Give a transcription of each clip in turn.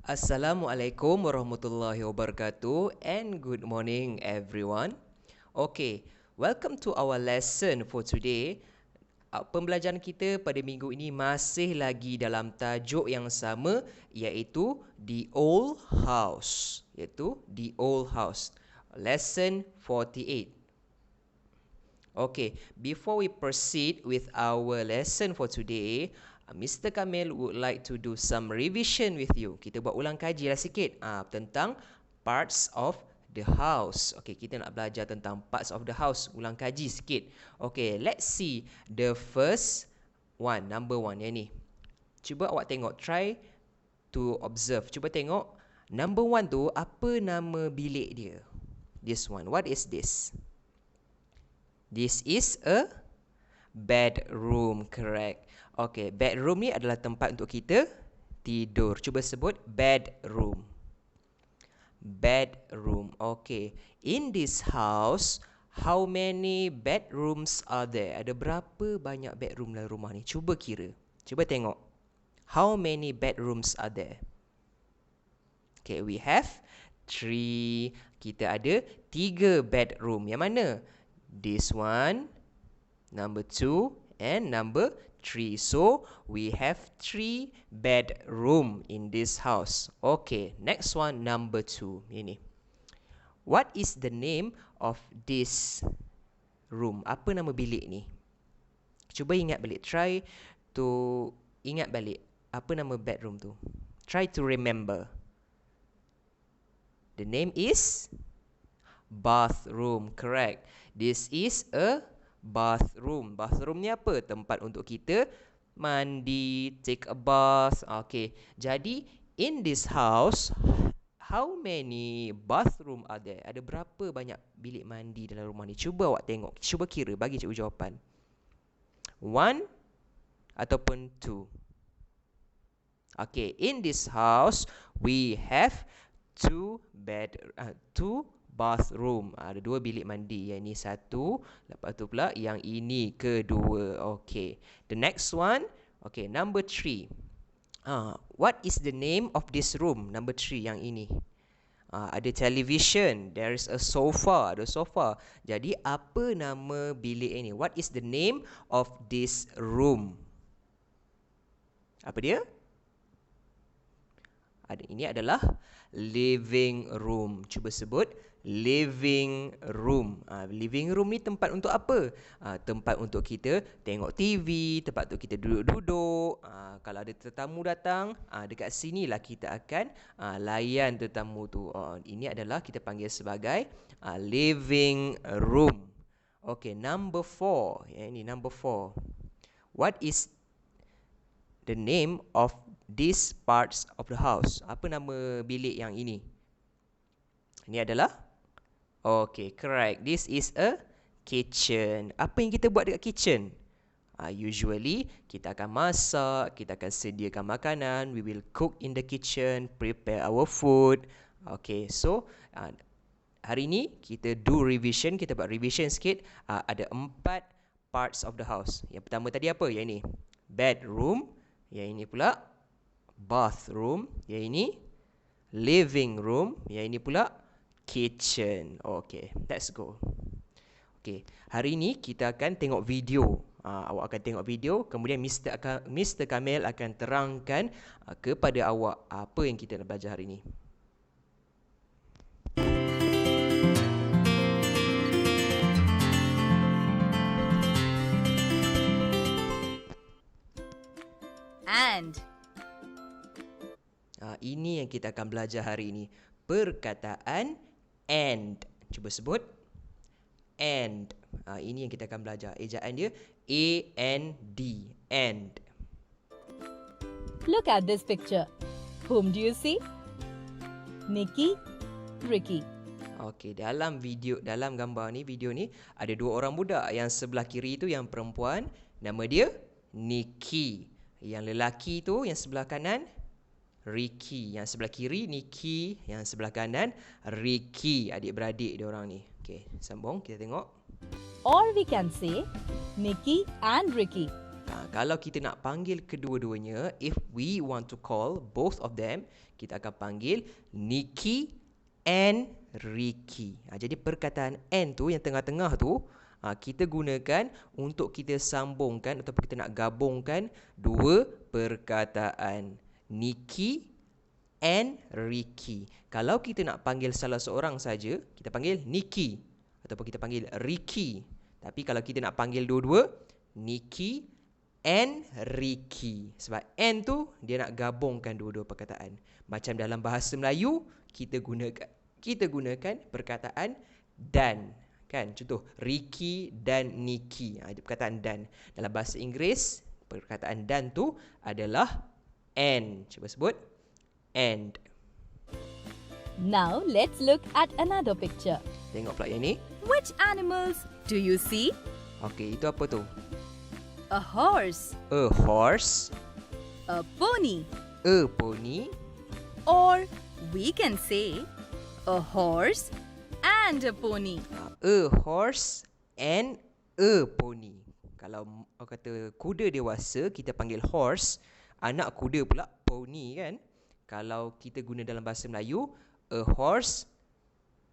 Assalamualaikum warahmatullahi wabarakatuh and good morning everyone. Okay, welcome to our lesson for today. Pembelajaran kita pada minggu ini masih lagi dalam tajuk yang sama, iaitu The Old House. Lesson 48. Okay, before we proceed with our lesson for today, Mr. Kamil would like to do some revision with you. Kita buat ulang kaji lah sikit tentang parts of the house. Okay, kita nak belajar tentang parts of the house. Ulang kaji sikit. Okay, let's see the first one, number one yang ni. Cuba awak tengok, try to observe. Cuba tengok, number one tu apa nama bilik dia? This one, what is this? This is a bedroom, correct. Okay, bedroom ni adalah tempat untuk kita tidur. Cuba sebut bedroom. Bedroom, okay. In this house, how many bedrooms are there? Ada berapa banyak bedroom dalam rumah ni? Cuba kira. Cuba tengok. How many bedrooms are there? Okay, we have 3. Kita ada 3 bedroom. Yang mana? This one, number 2, and number 3. So, we have 3 bedroom in this house. Okay, next one, number 2. Ini. What is the name of this room? Apa nama bilik ni? Cuba ingat balik. Try to ingat balik. Apa nama bedroom tu? Try to remember. The name is bathroom, correct. This is a bathroom. Bathroom ni apa? Tempat untuk kita mandi, take a bath. Okay, jadi in this house, how many bathroom are there? Ada berapa banyak bilik mandi dalam rumah ni? Cuba awak tengok. Cuba kira, bagi cikgu jawapan. 1 ataupun 2? Okay, in this house, we have 2 bathroom. Ada 2 bilik mandi. Yang ini 1, lepas tu pula yang ini kedua. Okay, the next one. Okay, number 3. What is the name of this room? Number 3 yang ini. Ada television. There is a sofa. Ada sofa. Jadi apa nama bilik ini? What is the name of this room? Apa dia? Ini adalah living room. Cuba sebut living room. Living room ni tempat untuk apa? Tempat untuk kita tengok TV, tempat untuk kita duduk-duduk. Kalau ada tetamu datang, dekat sinilah kita akan layan tetamu tu. Ini adalah kita panggil sebagai living room. Okay, number 4. Ini number 4. What is the name of these parts of the house? Apa nama bilik yang ini? Ini adalah, okay, correct. This is a kitchen. Apa yang kita buat dekat kitchen? Usually, kita akan masak, kita akan sediakan makanan. We will cook in the kitchen, prepare our food. Okay, so hari ni kita do revision. Kita buat revision sikit. Ada 4 parts of the house. Yang pertama tadi apa? Yang ini bedroom. Yang ini pula bathroom. Yang ini living room. Yang ini pula kitchen. Okay, let's go. Okay, hari ini kita akan tengok video. Awak akan tengok video, kemudian Mr. Kamil akan terangkan kepada awak apa yang kita nak belajar hari ini. And. Ini yang kita akan belajar hari ini. Perkataan and. Cuba sebut and. Ini yang kita akan belajar. Ejaan dia A-N-D. And. Look at this picture. Whom do you see? Nikki, Ricky. Okey, dalam gambar ni, video ni ada 2 orang budak. Yang sebelah kiri tu yang perempuan, nama dia Nikki. Yang lelaki tu yang sebelah kanan Ricky. Yang sebelah kiri Nikki, yang sebelah kanan Ricky. Adik-beradik dia orang ni. Okey, sambung kita tengok. Or we can say Nikki and Ricky. Kalau kita nak panggil kedua-duanya, if we want to call both of them, kita akan panggil Nikki and Ricky. Jadi perkataan and tu yang tengah-tengah tu kita gunakan untuk kita sambungkan ataupun kita nak gabungkan dua perkataan Nikki and Ricky. Kalau kita nak panggil salah seorang saja, kita panggil Nikki ataupun kita panggil Ricky. Tapi kalau kita nak panggil dua-dua, Nikki and Ricky. Sebab and tu dia nak gabungkan dua-dua perkataan. Macam dalam bahasa Melayu, kita gunakan perkataan dan. Kan? Contoh, Ricky dan Nikki. Itu perkataan dan. Dalam bahasa Inggeris, perkataan dan tu adalah and. Cuba sebut. And. Now, let's look at another picture. Tengok pula yang ni. Which animals do you see? Okey, itu apa tu? A horse, A horse, a pony, a pony, or we can say a horse and a pony. A horse and a pony. Kalau orang kata kuda dewasa, kita panggil horse. Anak kuda pula pony kan. Kalau kita guna dalam bahasa Melayu, a horse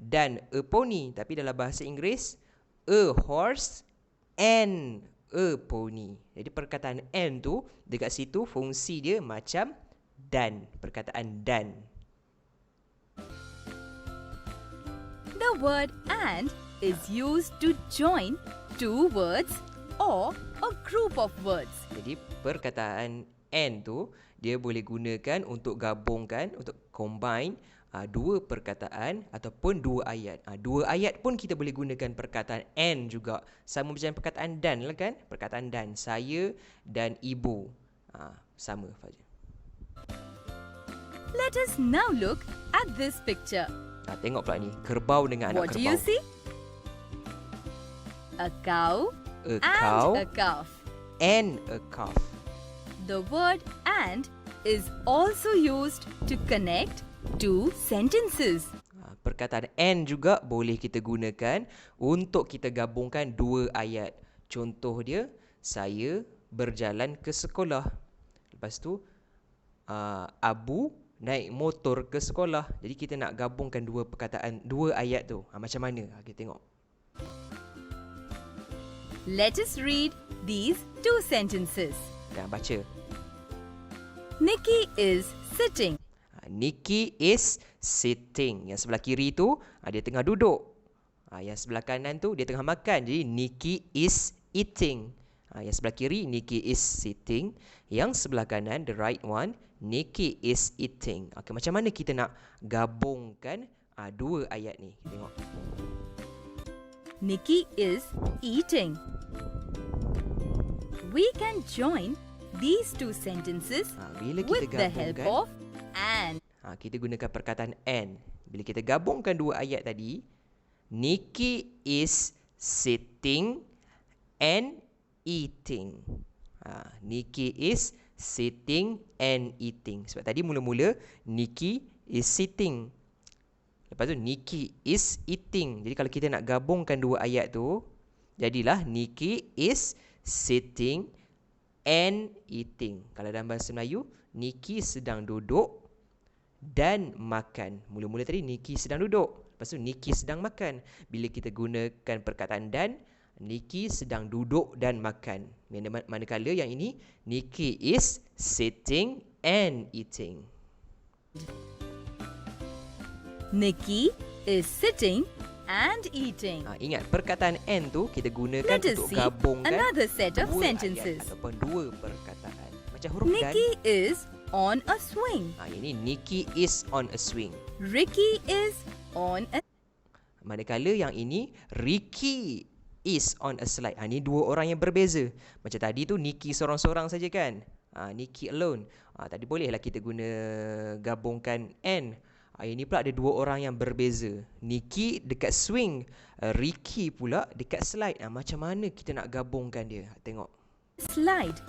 dan a pony. Tapi dalam bahasa Inggeris, a horse and a pony. Jadi perkataan and tu dekat situ fungsi dia macam dan. Perkataan dan. The word and is used to join two words or a group of words. Jadi perkataan and tu dia boleh gunakan untuk gabungkan, untuk combine dua perkataan ataupun dua ayat. Dua ayat pun kita boleh gunakan perkataan and juga. Sama macam perkataan dan lah kan. Perkataan dan. Saya dan ibu. Sama saja. Let us now look at this picture. Tengok pula ni. Kerbau dengan anak What kerbau. do you see? A cow A and cow a calf. and a calf. The word and is also used to connect two sentences. Perkataan and juga boleh kita gunakan untuk kita gabungkan dua ayat. Contoh dia, saya berjalan ke sekolah. Lepas tu, Abu naik motor ke sekolah. Jadi kita nak gabungkan dua perkataan, dua ayat tu. Macam mana? Kita tengok. Let us read these two sentences. Baca. Nikki is sitting. Nikki is sitting. Yang sebelah kiri tu dia tengah duduk. Yang sebelah kanan tu dia tengah makan. Jadi Nikki is eating. Yang sebelah kiri Nikki is sitting. Yang sebelah kanan, the right one, Nikki is eating. Okay, macam mana kita nak gabungkan dua ayat ni? Kita tengok. Nikki is eating. We can join these two sentences Bila kita with the help gabungkan, of and. kita gunakan perkataan and. Bila kita gabungkan dua ayat tadi, Nikki is sitting and eating. Nikki is sitting and eating. Sebab tadi mula-mula Nikki is sitting. Lepas tu Nikki is eating. Jadi kalau kita nak gabungkan dua ayat tu, jadilah Nikki is sitting and eating. Kalau dalam bahasa Melayu, Nikki sedang duduk dan makan. Mula-mula tadi Nikki sedang duduk. Lepas tu Nikki sedang makan. Bila kita gunakan perkataan dan, Nikki sedang duduk dan makan. Manakala yang ini, Nikki is sitting and eating. Nikki is sitting and eating. Ingat, perkataan and tu kita gunakan Let us untuk see gabungkan another set of dua sentences. ayat ataupun dua perkataan. Macam huruf Nikki is on a swing. dan. Ini Nikki is on a swing. Ricky is on a... Manakala yang ini Ricky is on a slide. Ini dua orang yang berbeza. Macam tadi tu Nikki seorang-seorang saja kan. Nikki alone. Tadi bolehlah kita guna gabungkan and. Ini pula ada dua orang yang berbeza. Nikki dekat swing, Ricky pula dekat slide. Macam mana kita nak gabungkan dia? Tengok. slide.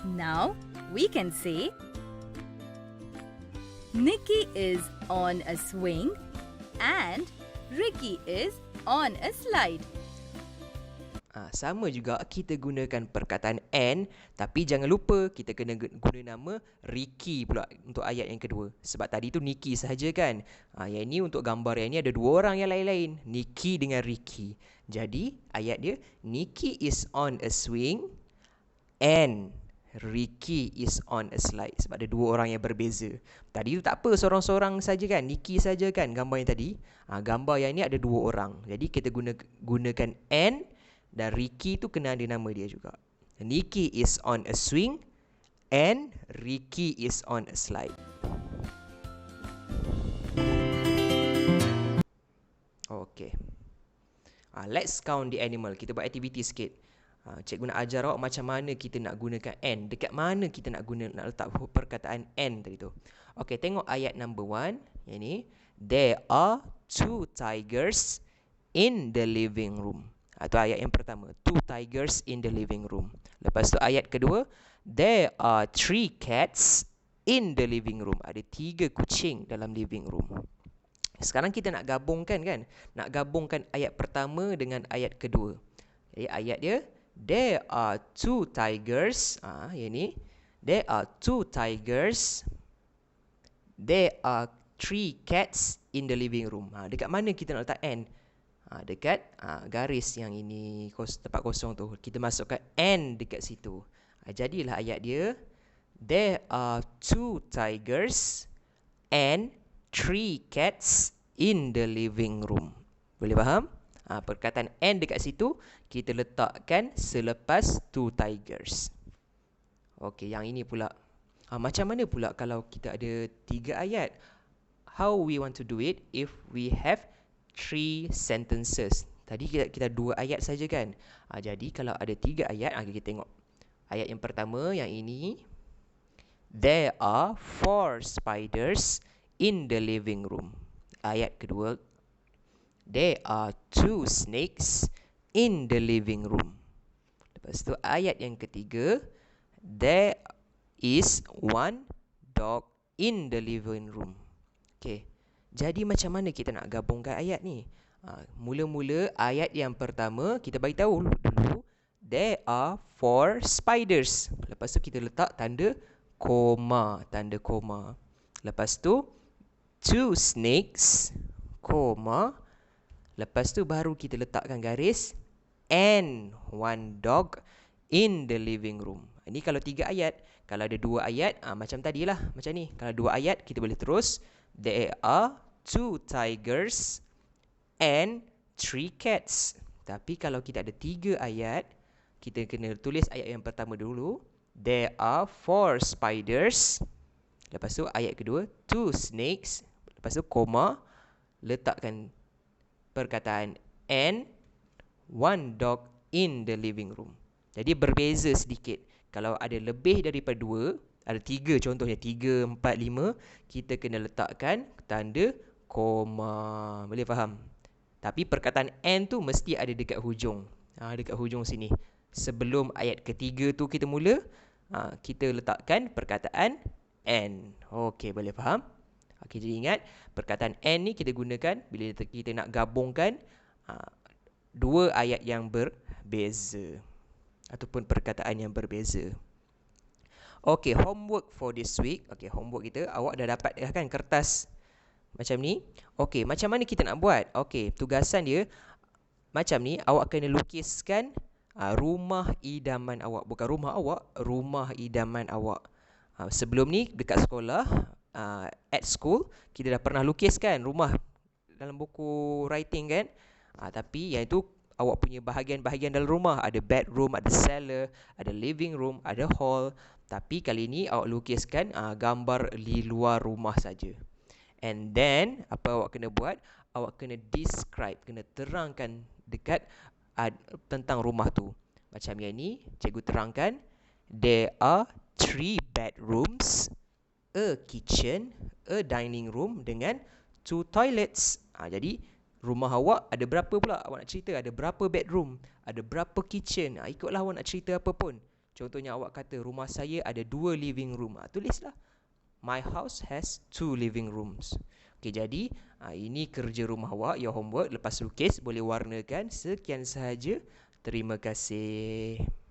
Now we can say Nikki is on a swing and Ricky is on a slide. Sama juga kita gunakan perkataan and, tapi jangan lupa kita kena guna nama Ricky pula untuk ayat yang kedua. Sebab tadi tu Nikki sahaja kan. Yang ini untuk gambar yang ini ada dua orang yang lain-lain, Nikki dengan Ricky. Jadi ayat dia, Nikki is on a swing and Ricky is on a slide. Sebab ada dua orang yang berbeza. Tadi tu tak apa, seorang-seorang saja kan, Nikki saja kan gambar yang tadi. Gambar yang ini ada dua orang. Jadi kita gunakan and, dan Ricky tu kena ada nama dia juga. Nikki is on a swing and Ricky is on a slide. Okay. Let's count the animal. Kita buat aktiviti sikit. Cikgu nak ajar awak macam mana kita nak gunakan and. Dekat mana kita nak letak perkataan and tadi tu. Okay, tengok ayat number 1. Yang ni. There are 2 tigers in the living room. Itu ayat yang pertama. 2 tigers in the living room. Lepas tu ayat kedua. There are 3 cats in the living room. Ada 3 kucing dalam living room. Sekarang kita nak gabungkan kan. Nak gabungkan ayat pertama dengan ayat kedua. Jadi ayat dia. There are 2 tigers. Yang ni. There are 2 tigers. There are 3 cats in the living room. Dekat mana kita nak letak and? Dekat garis yang ini, tempat kosong tu. Kita masukkan and dekat situ. Jadilah ayat dia. There are 2 tigers and 3 cats in the living room. Boleh faham? Perkataan and dekat situ kita letakkan selepas 2 tigers. Okey, yang ini pula. Macam mana pula kalau kita ada 3 ayat? How we want to do it if we have 3 sentences. Tadi kita 2 ayat saja kan. Jadi kalau ada 3 ayat, kita tengok. Ayat yang pertama yang ini. There are 4 spiders in the living room. Ayat kedua. There are 2 snakes in the living room. Lepas tu ayat yang ketiga. There is 1 dog in the living room. Okay. Jadi macam mana kita nak gabungkan ayat ni? Mula-mula ayat yang pertama kita bagi tahu dulu there are 4 spiders. Lepas tu kita letak tanda koma, Lepas tu 2 snakes, koma. Lepas tu baru kita letakkan garis and 1 dog in the living room. Ini kalau 3 ayat. Kalau ada 2 ayat, macam tadilah, macam ni. Kalau 2 ayat kita boleh terus. There are 2 tigers and 3 cats. Tapi kalau kita ada 3 ayat, kita kena tulis ayat yang pertama dulu. There are 4 spiders. Lepas tu ayat kedua 2 snakes. Lepas tu koma. Letakkan perkataan and 1 dog in the living room. Jadi berbeza sedikit. Kalau ada lebih daripada 2, ada 3 contohnya, 3, 4, 5, kita kena letakkan tanda koma. Boleh faham? Tapi perkataan and tu mesti ada dekat hujung. Dekat hujung sini. Sebelum ayat ketiga tu kita mula, kita letakkan perkataan and. Okey, boleh faham? Okey, jadi ingat, perkataan and ni kita gunakan bila kita nak gabungkan 2 ayat yang berbeza. Ataupun perkataan yang berbeza. Okay, homework for this week. Okay, homework kita. Awak dah dapat kan kertas macam ni. Okay, macam mana kita nak buat? Okay, tugasan dia macam ni. Awak kena lukiskan rumah idaman awak. Bukan rumah awak, rumah idaman awak. Sebelum ni dekat sekolah, at school, kita dah pernah lukiskan rumah dalam buku writing kan. Tapi yang itu awak punya bahagian-bahagian dalam rumah. Ada bedroom, ada cellar, ada living room, ada hall. Tapi kali ini awak lukiskan gambar di luar rumah saja. And then, apa awak kena buat? Awak kena describe, kena terangkan dekat tentang rumah tu. Macam yang ni, cikgu terangkan. There are 3 bedrooms, a kitchen, a dining room dengan 2 toilets. Jadi, rumah awak ada berapa pula? Awak nak cerita ada berapa bedroom, ada berapa kitchen. Ikutlah awak nak cerita apa pun. Contohnya awak kata rumah saya ada 2 living room. Tulislah. My house has 2 living rooms. Okey, jadi ini kerja rumah awak, your homework. Lepas lukis boleh warnakan. Sekian sahaja Terima kasih.